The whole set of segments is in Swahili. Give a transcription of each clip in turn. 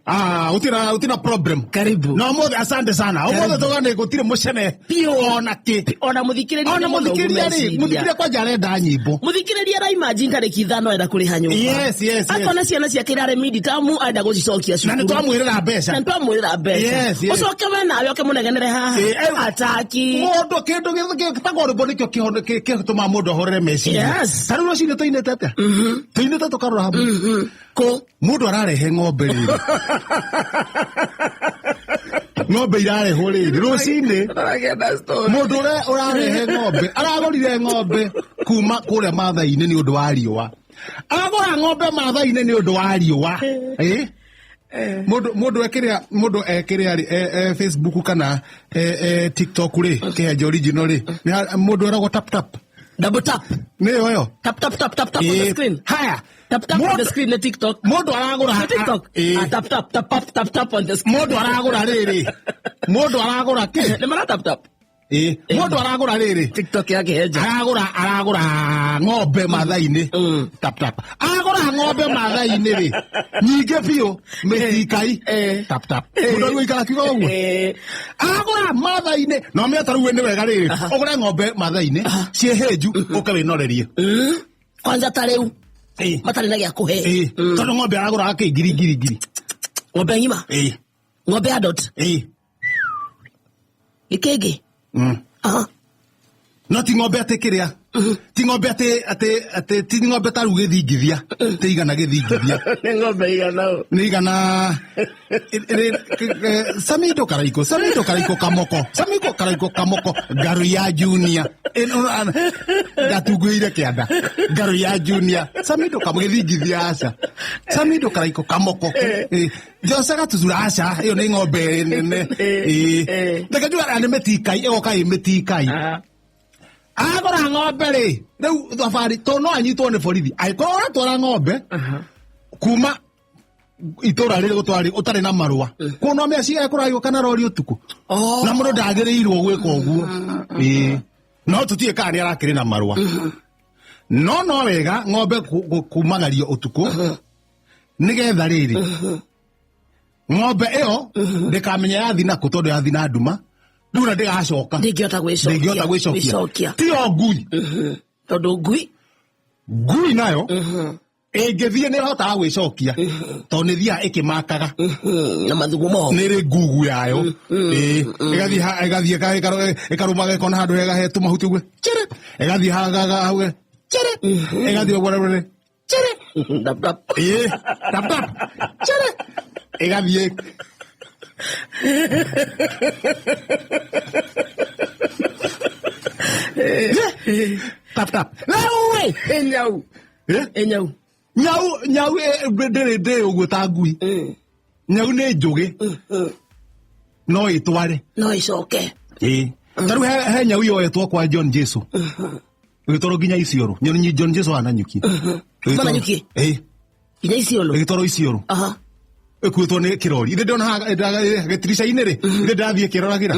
Utina problem. Karibu. Na umothe asante sana. Umothe tugane gutire mucene. Pio ona ki. Ona muthikireria. Ona muthikireria ri. Muthikireria kwa arenda nyimbo. Muthikireria ra imagine tariki 5 enda kuriha nyumba. Yes. Akona ciana cia kirare midi tamu enda gucicokia cukuru. Na nitwamwirira mbeca. Na nitwamwirira mbeca. Yes. Ucoke we nawe okemunegenere haha. Ataki. Mundu kindu gitagorwo nikyo kihotuma mundu ahorere meciria. Yes. Tari rucine tuinete atia. Tuinete tukarora hamwe. Ko mundu ararehe ng'ombe riri. Ng'ombe irarehwo riri rucine. Mundu urarehe ng'ombe aragorire ng'ombe kuma kuria Maathai-ini ni undu wa riua. Agora ng'ombe Maathai-ini ni undu wa riua. Mundu ekiria ri Facebook kana TikTok ri kihenjo original ri mundu aragwo tap double tap ni yo tap on the screen. Haya tap on the screen na TikTok. Mundu aragura TikTok. Tap on the screen. Mundu aragura riri. Mundu aragura ki? Ni mara tap. Mundu aragura riri. TikTok yake heja. Aragura ng'ombe Maathai-ini. Tap. Aragura ng'ombe Maathai-ini ri. Nyinge biu metikai. Tap. Mundu wikara kigo uguo. Aragura Maathai-ini. No me ataru ni wega riri. Ogura ng'ombe Maathai-ini. Cie heju ukawe norerie. Kwanza tareu. Matari na gya kuhe. Tondu ng'ombe aragura ake giri. Ng'ombe ngima. Ng'ombe adult. Ikege. No ti ng'ombe atikiria. Ti ng'ombe ti ng'ombe taru githingithia. Ti igana githingithia. Ni ng'ombe igana. Ni igana. Samido karaiko kamoko. Samiko karaiko kamoko. Garu ya Junior. Gatugwire kianda. Garu ya Junior. Samido kamugithingithia aca. Samido karaiko kamoko. Josaga tuzura aca. Iyo ni ng'ombe nene. Ndakajua ane metikai. Ego kai metikai. Agora ng'ombe ri. Riu thafari to no anyitwo ni borithi. Aikora twara ng'ombe. Kuma itora riri gutwari utari na marua. Kuno me acia ekurayo kana rori utuku. Na mundu ndagirirwo gwika uguo. No tutie kani arakiri na marua. No wega ng'ombe kumagario utuku. Nigetha riri. Ng'ombe iyo ndikamenya yathi na kutondo yathi na nduma. Nduna ndigacoka. Ndingiota gwicokia. Ti o ngui. Tondu ngui nayo ingithie ni hotaga gwicokia. To ni thia ikimakaga. Na mathugumo. Ni ri ngugu yayo. Igathie ikarumaga ikona handu hega he tumahuti gwe. Chere. Igathie hagaga hauge. Chere. Igathie gwarare. Chere. Tap. Chere. Igathie tap. Lawe enyau. Nyau ndiri uguo ta ngui. Nyau ni njugi. No itware. No icoke. Taru he nyau yo yetwo kwa John Jesu. Igitoro ginya Isiolo. Nyoni John Jesu ananyuki. Ananyuki. Ginya Isiolo. Igitoro Isiolo. Ekuitwo ni kirori. Inde ndona getirisha-ini ri. Inde ndathie kiroragira.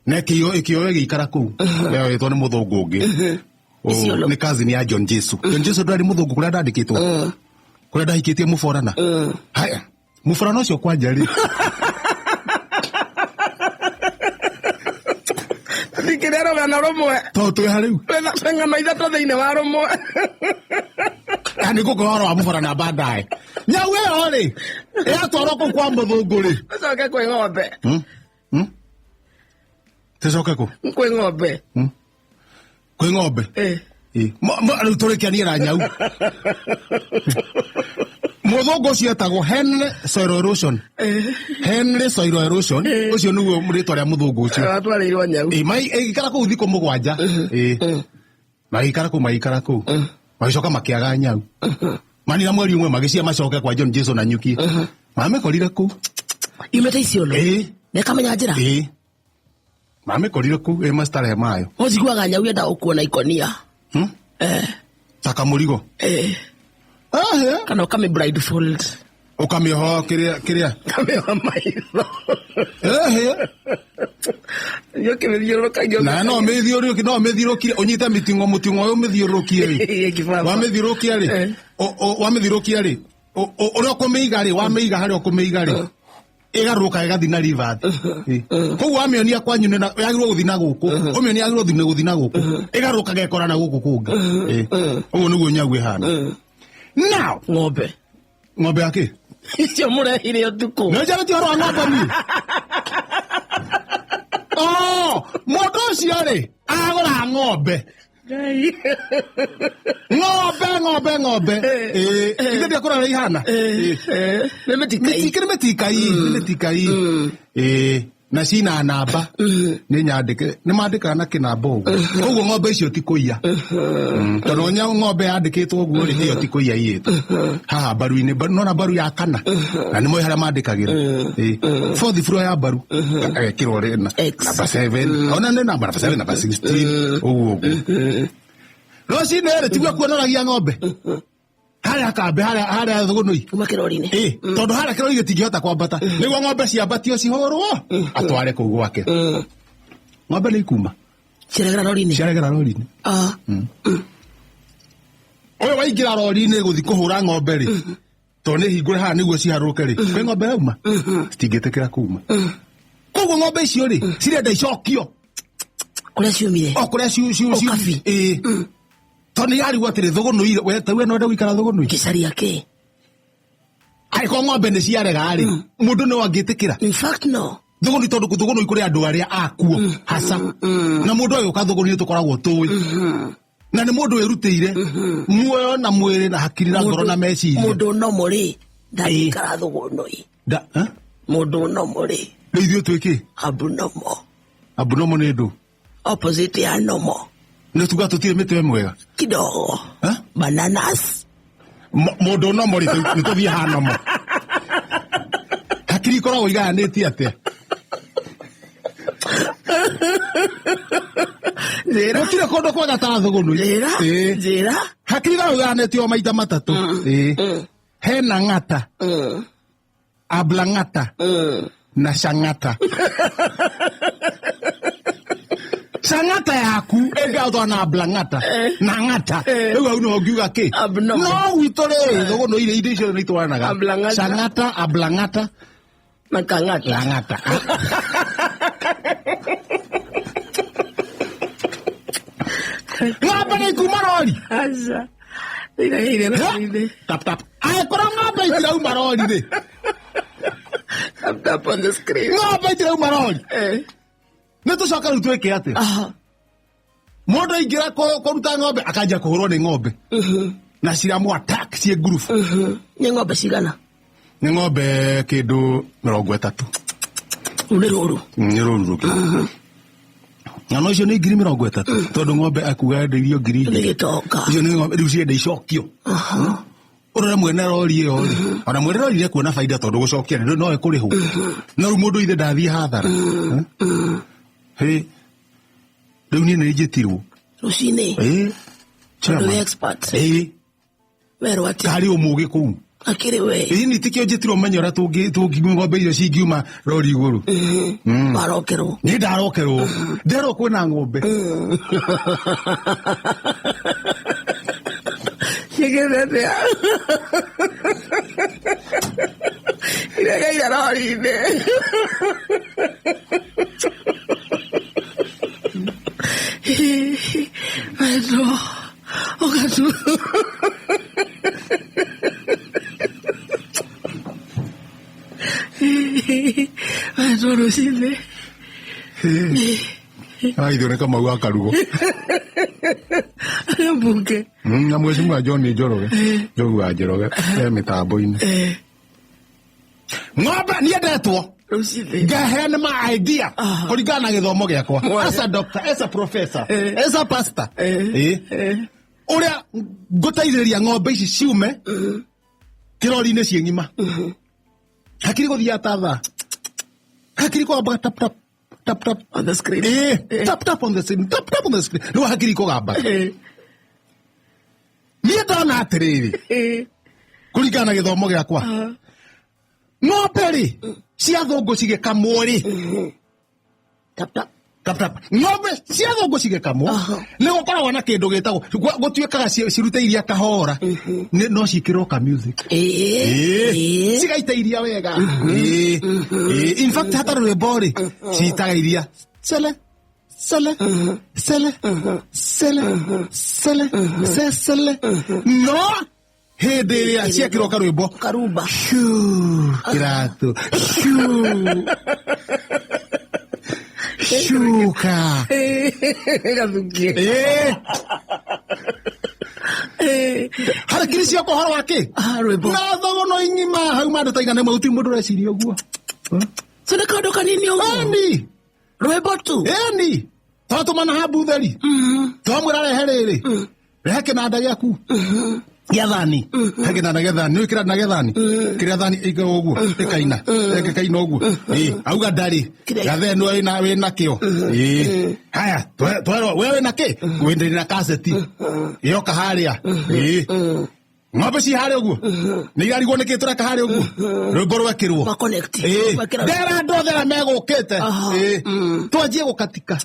Na ikio gikara kuu. Leo yetwo ni muthungu ungi. Ni cousin ya John Jesu. John Jesu ndari muthungu kuria ndandikitwo. Kuria ndahikitie muforana. Haya. Muforana ucio kwanja ri. Ndikirero bana romwe. Twi hariu. Bena maitha to thiine wa romwe. Ani gukoro wa muforana baadaye. Nyau iyo ri. Yatwarwo ku kwa muthungu ri. Coke kwi ng'ombe. Ticoke ku? Kwi ng'ombe. Kwi ng'ombe? Riu turikianira nyau. Muthungu ucio etagwo Henry Soil Erosion. Henry Soil Erosion. Ucio niguo ritwa ria muthungu ucio. Atwarirwo nyau. Igikara kuu thiku mugwanja. Magikara kuu. Magicoka makiaga nyau. Mani na mweri umwe magicia macoke kwa John Jesu na nyuki. Mamekorire kuu. Imete Isiolo. Nekamenya njira. Mamekorire kuu mastarehe mayo. Oziguaga nyau enda ukuona ikonia. Taka murigo. Kana ukame blindfold. Ukamiho kiria. Kameho maitho. Yo kimethiuruka. Na no methiuruki unyita mutingo uyu methiurukie ri. Wa methiurukia ri. ore okumiiga ri wa miiga hari okumiiga ri igaruka igathi na river koguo amionia kwanyu na yagirwo guthi na guku umionia yagirwo guthi na guku igaruka gekora na guku kungi uguo niguo nyagu ihana now ng'ombe yake icio murehire utuku no jara ti horo ng'ombe ni mundu ucio ri agura ng'ombe ng'ombe ithe ndiakora na ihana nimetikai na cina namba nĩ nyandĩke nĩ mandĩkaga na kĩnamba ũguo ũguo ng'ombe icio ti kũiya tondũ nya ng'ombe yandĩkĩtwo ũguo rĩ ĩyo ti kũiya iyĩtwo haha mbaru-inĩ nona mbaru ya kana na nĩ moĩ harĩa mandĩkagĩra fourth floor ya mbaru agekĩrwo rĩ namba 7 ona nĩ namba 7 namba 16 ũguo rũcinĩ rĩ tigua kuonoragia ng'ombe harĩa kambe harĩa thũgũnũi kuma kĩrori-inĩ tondũ harĩa kĩrori gĩtingĩhota kwambata nĩguo ng'ombe ciambatio cihũrwo atware kũu gwake ng'ombe nĩ ikuma ciaregera rori-inĩ ũyũ waingĩra rori-inĩ gũthi kũhũra ng'ombe rĩ tondũ nĩ hingũre haha nĩguo ciharũrũke rĩ kwĩ ng'ombe yauma citingĩtĩkĩra kuma koguo ng'ombe icio rĩ cirenda icokio kũrĩa ciumire kũrĩa ciukabi tondũ yarigwo atĩrĩ thũgũnũi we tawe no ndagũikara thũgũnũi gĩcaria kĩ arĩko ng'ombe nĩ ciarega rĩ mũndũ no angĩtĩkĩra in fact no thũgũnũi tondũ thũgũnũi kũrĩ andũ arĩa akuo haca na mũndũ ũyũ ũka thũgũnũi tũkoragwo tũĩ na nĩ mũndũ wĩrutĩire muoyo na mwĩrĩ na hakiri na ngoro na meciria mũndũ no mũrĩ ndagĩikara thũgũnũi mũndũ no mũrĩ rĩu ithuĩ twĩkĩ abnormal nĩ ndũ opposite ya normal nĩ tuga tũtirĩ mĩtwe mwega kidogo bananas mũndũ no mũrĩ nĩ tũthiĩ hana mo hakiri ikoragwo igayanĩtie atĩa gũtirĩ kũndũ kwega ta thũgũnũi njĩra hakiri ikoragwo igayanĩtie o maita matatũ hena ng'ata ablang'ata na cang'ata Sang'ata yaku ĩngĩathwa na blang'ata na ng'ata rĩu au no ngiuga kĩ no witũ rĩ thũgũnũ indo icio nĩ itwaranaga Sang'ata ablang'ata na kang'ata ng'ata ng'ombe nĩ ikuma rori tap aĩkorwo ng'ombe itirauma rori rĩ tap on the screen ng'ombe itirauma rori nĩ tũcoka rĩu twĩke atĩ mũndũ aingĩra kũruta ng'ombe akanjia kũhũrwo nĩ ng'ombe na ciramũ attack ciĩ ngurubu nĩ ng'ombe cigana nĩ ng'ombe kĩndũ 30 nĩ rũru rũngĩ na no icio nĩ 30 tondũ ng'ombe akuga ndeithio 1,000 icio nĩ ng'ombe rĩu cienda icokio ũrore mwene rori ĩyo ona mwene rori nĩ kuona baida tondũ gũcokia no ekũrĩhwo na rĩu mũndũ ithe ndathiĩ hathara rĩu niĩ nĩ njĩtirwo rũcinĩ tondũ wĩ expert werwo atĩ karĩ ũmũgĩ kũu akĩrĩ we nĩ tikĩo njĩtirwo menye ũrĩa tũngiuma ng'ombe icio cingiuma rori igũrũ warokerwo nĩ ndarokerwo nderwo kwĩna ng'ombe Chiquete. Iregeire rori-inĩ. Wendo, ũgatu. Wendo rũcinĩ. Ithuĩ nĩ Kamau wa Karugo. Mbunge. Na Mheshimiwa John Njoroge. Njogu wa Njoroge. Mĩtambo-inĩ. Ng'ombe nĩendetwo. Ngaheana ma idea kũringana na gĩthomo gĩakwa. As a doctor, as a professor, as a pastor. Ũrĩa ngũteithĩrĩria ng'ombe ici ciume kĩrori-inĩ ciĩ ng'ima. Hakiri gũthiĩ atatha. Hakiri kwamba tap tap. Tap tap on the screen. Tap tap on the screen. Tap tap on the screen. No hakiri kugamba. Niĩ ndona atĩrĩrĩ. Kũringana na gĩthomo gĩakwa. Ng'ombe rĩ cia thũngũ cigĩkamwo rĩ. Tap tap. tap tap ng'ombe cia thongo cigekamwo nĩ gũkoragwo na kĩndũ gĩtagwo gũtuĩkaga cirute iria kahora no ciĩkĩrwo ka music cigaita iria wega in fact hatarĩ rwĩmbo-rĩ citaga iria sele sele sele sele sele sele no hĩndĩ ĩrĩa ciekĩrwo karwĩmbo karumba kĩratũ shuka gathukie harakiri ciakwa ũhoro wa kĩ rwĩmbo na thogono inyima hau mandũ taigana maguti mũndũ reciria ũguo so nĩ kaũndũ kanini ũguo eni rwĩmbo tu eni twatũmana hambu theri twamwĩra rehe rĩrĩ rehe kĩnanda gĩaku gĩa thani he kĩnanda gĩa thani nĩũĩ kĩnanda gĩa thani kĩrĩa thani ĩikaga ũguo ĩkaina ĩkaina ũguo auga ndarĩ gatheno wĩna kĩo haya we wĩna kĩ wĩndĩrĩ na kaseti ĩyoka harĩa ng'ombe ci harĩa ũguo nĩ irarigwo nĩkĩ tũreka harĩa ũguo rwĩmbo rwekĩrwo ndera ndothera megũkĩte twanjie gũkatika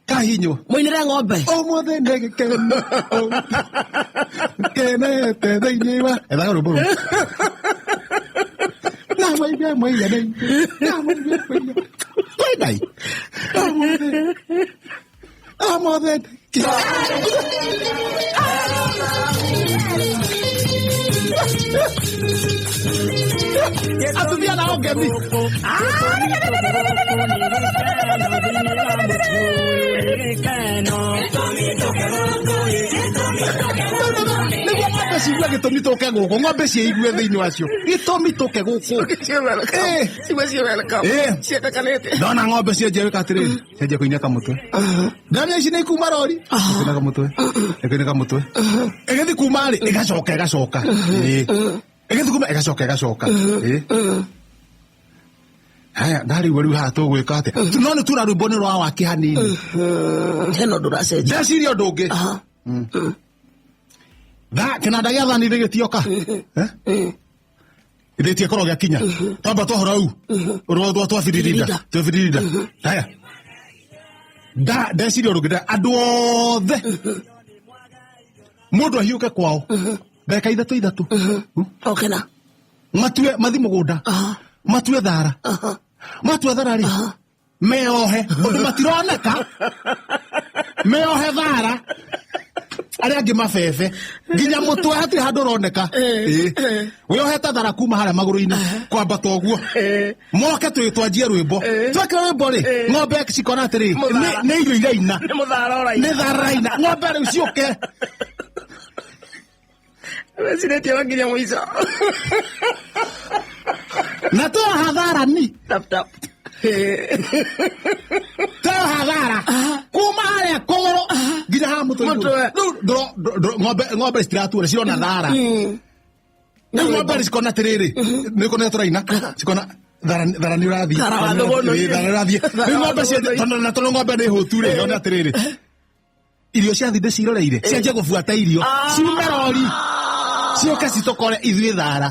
kahinyo mũinĩre ng'ombe ũmũthĩ nĩ gĩkeno kenete thĩinĩ wa ethaga rwĩmbo rũu na mwaigua mwaiganĩire na mwaigua twendai ũmũthĩ atumia nao ngemi nĩguo ng'ombe ciigue gĩtũmi tũke gũkũ ng'ombe ciĩigue thĩinĩ wacio gĩtũmi tũke gũkũ ndona ng'ombe cienjia wĩka atĩrĩrĩ cienjia kũinia kamũtwe ndania ici nĩ ikuma rori ĩkĩina kamũtwe ĩkĩina kamũtwe ĩgĩthi kuma-rĩ ĩgacoka ĩgĩthi kuma ĩgacoka haya ndarĩigua rĩu haha tũgwĩka atĩa no nĩ tura rwĩmbo nĩ rwa wake hanini hena ũndũ ũracenjia ndeciria ũndũ ũngĩ kĩnanda gĩa thani rĩgĩtioka ithĩtie korwo gĩakinya twamba twahora u twabiririnda haya ndeciria ũndũ ũngĩ andũ othe mũndũ ahiũke kwao ndagĩka ithatũ okena mathi mũgũnda matue thara matua thara-rĩ meohe ũndũ matironeka meohe thara arĩa angĩ mabebe nginya mũtwe hatirĩ handũ ũroneka wĩohete thara kuma harĩa magũrũ-inĩ kwambata ũguo moke twanjie rwĩmbo tweke rwĩmbo-rĩ ng'ombe cikona atĩrĩ nĩ irio iraina nĩ thara raina ng'ombe rĩu ciũke weciretie wanginya mũico na tũoha thara ni tap tũoha thara kuma harĩa kũgũrũ nginya haha mũtwe ng'ombe citiratura cirona thara rĩu ng'ombe cikona atĩrĩrĩ nĩ kona tũraina cikona thara nĩ ũrathiĩ rĩu ng'ombe tondũ ng'ombe nĩ hũtu-rĩ yona atĩrĩrĩ irio ciathi ndĩciroreire cianjie gũbuata irio ciume rori ciũke citũkore ithuĩ thara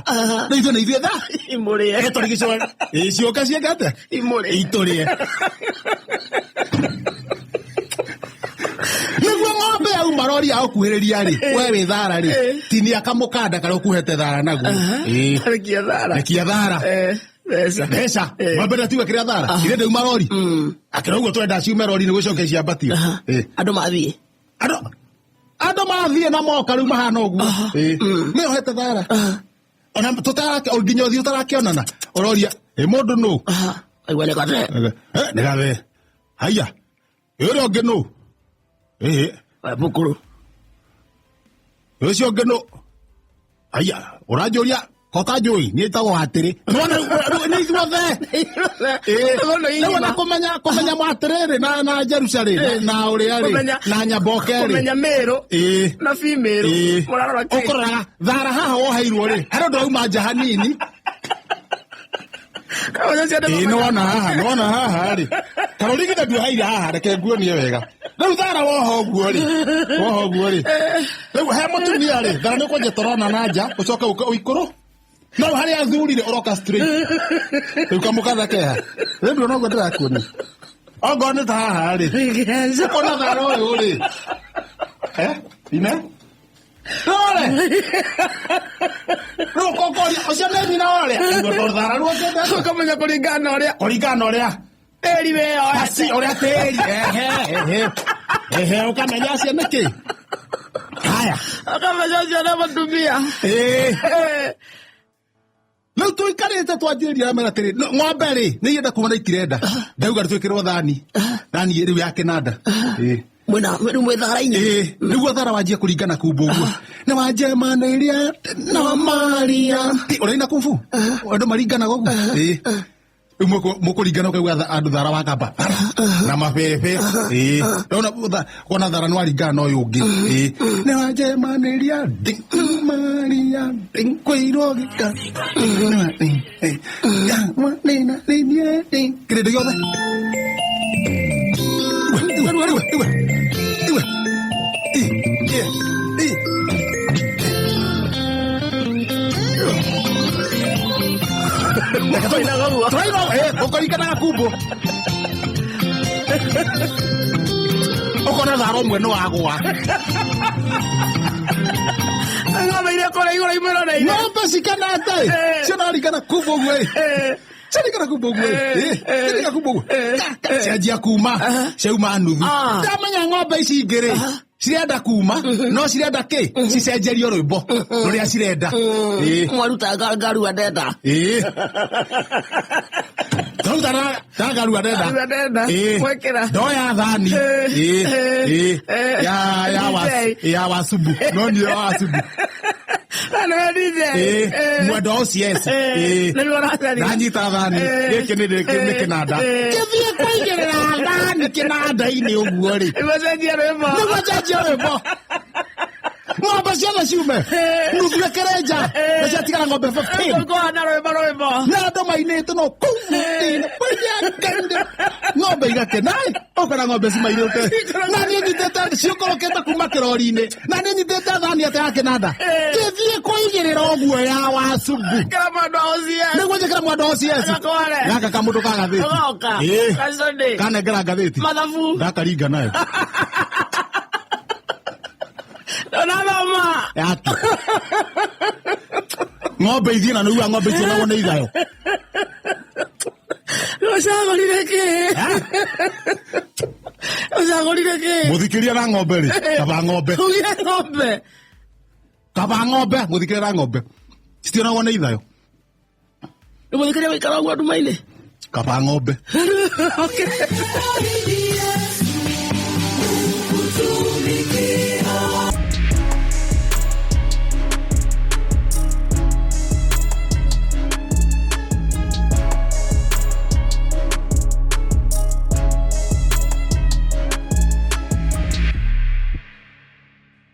na ithuĩ nĩ ithuĩ thara imũrĩe tũrigicora ciũke ciĩkate itũrĩe nĩguo ng'ombe yauma rori ya ũkuhĩrĩria-rĩ we wĩ thara-rĩ tinia kamũkanda karĩa ũkuhete thara naguo rekia thara mbeca ng'ombe ndatiuga kĩrĩa thara ithe ndauma rori akĩra ũguo twenda ciume rori nĩ gũcoke ciambatio andũ mathiĩ andũ mathiĩ na moka rĩu mahana ũguo meohete thara ona nginya ũthiĩ ũtarakĩonana ũroria mũndũ nũ aigua nĩ gathe haya ũrĩa ũngĩ nũ bũkũrũ ũcio ũngĩ nũ haya ũranjũria kotanjũĩ niĩ njĩtagwo Hatĩrĩ nĩ ithuothe rĩu ona kũmenya Mwatĩrĩrĩ na Jerusalem na ũrĩa-rĩ na Nyamboke-rĩ kũmenya Mĩrũ na Bimĩrũ ũkũroraga thara haha woheirwo-rĩ harĩ ũndũ wauma nja hanini nĩwona haha-rĩ karũrigithe nduoheire haha reke nguonie wega rĩu thara woha ũguo-rĩ rĩu he mũtumia-rĩ thara nĩ ũkwenja tũrona na nja ũcoke ũikũrũ no harĩa athurire ũroka straight rĩu kamũkatha keha rĩu nduona ũguo ndĩrakuonia Ogo nĩ ta haha rĩ. Ũkona thara ũyũ rĩ. Ine? Rore! Rĩu ũkokoria, ũcio nĩ nyina ũrĩa. Ũguo thara rũo kĩndũ. Ũkamenya kũringana ũrĩa. Kũringana ũrĩa. Tĩri wĩyo. Asi ũrĩa tĩri. Ũkamenya acio nĩkĩ? Haya. Ũkamenya acio nĩ mũtumia. Rĩu tũikarĩte twanjĩrĩria mera atĩrĩ, ng'ombe rĩ, nĩ irenda kuma na itirenda. Ndauga twĩkĩrwo thani. Thani rĩu ya kĩnanda. Mwĩ thara-inĩ. Nĩguo thara wanjia kũringana kumbu ũguo. Na wanjemanĩria na Maria. Ũraina kumbu? Andũ maringanaga ũguo. Rĩu mũkũringana ũkaigua andũ thara wakamba. Na mabebe. Kuona thara nĩ waringana na ũyũ ũngĩ. Na wanjemanĩria Maria. Kwĩirwo gĩka. Kĩrĩndĩ gĩothe. Ũkarikanaga kumbu. Ũkona thara ũmwe nĩ wagwa. Ng'ombe iria kũrĩa igũrũ imĩroneire. Ng'ombe cikanate. Cio naringana kumbu ũguo. Ciaringana kumbu ũguo. Ciaringana kumbu ũguo. Cianjia kuma. Ciauma nuthu. Ndamenya ng'ombe ici ingĩ rĩ. Cirenda kuma, no cirenda kĩ? Cicenjerio rwĩmbo rũrĩa cirenda. Mwaruta ngarua ndenda. Twaruta ngarua ndenda. Mwekĩra. Ndoya thani. Ya wasubu. No nĩ ya wasubu. Mwendo ũcio esi. Nanyita thani. Gĩkĩ nĩ kĩnanda. Gĩthiĩ kũigĩrĩra thani kĩnanda-inĩ ũguo rĩ. Nĩgũcenjia rwĩmbo. Rwĩmbo. Ng'ombe ciothe ciume. Nuthu ĩkĩrĩ nja. Na ciatigara ng'ombe 15. Gũkorwo na rwĩmbo. Na andũ mainĩte no kũu. Ng'ombe igakena. Ũkona ng'ombe cimairĩte. Na niĩ nyitĩte ciũkũrũkĩte kuma kĩrori-inĩ. Na niĩ nyitĩte thani atĩ ya kĩnanda. Gĩthiĩ kũigĩrĩra ũguo ya wasubu. Kĩra mwendo ũcio. Nĩguo njĩkĩra mwendo ũcio. Gaka kamũndũ ka gathĩti. Ũgoka. Kaconi. Kanengera ngathĩti. Mathabu. Ndakaringa nayo. Ndonaroma. Yaki. Ng'ombe ithiĩ na nĩuga ng'ombe ciĩnagwo nĩ igayo. Ũcagũrire kĩ? Ũcagũrire kĩ? Mũthikĩria na ng'ombe rĩ. Kaba ng'ombe. Ugire ng'ombe. Kaba ng'ombe. Mũthikĩria na ng'ombe. Citionagwo nĩ ithayo. Mũthikĩria wĩikara ũguo nduma-inĩ. Kaba ng'ombe. Okay.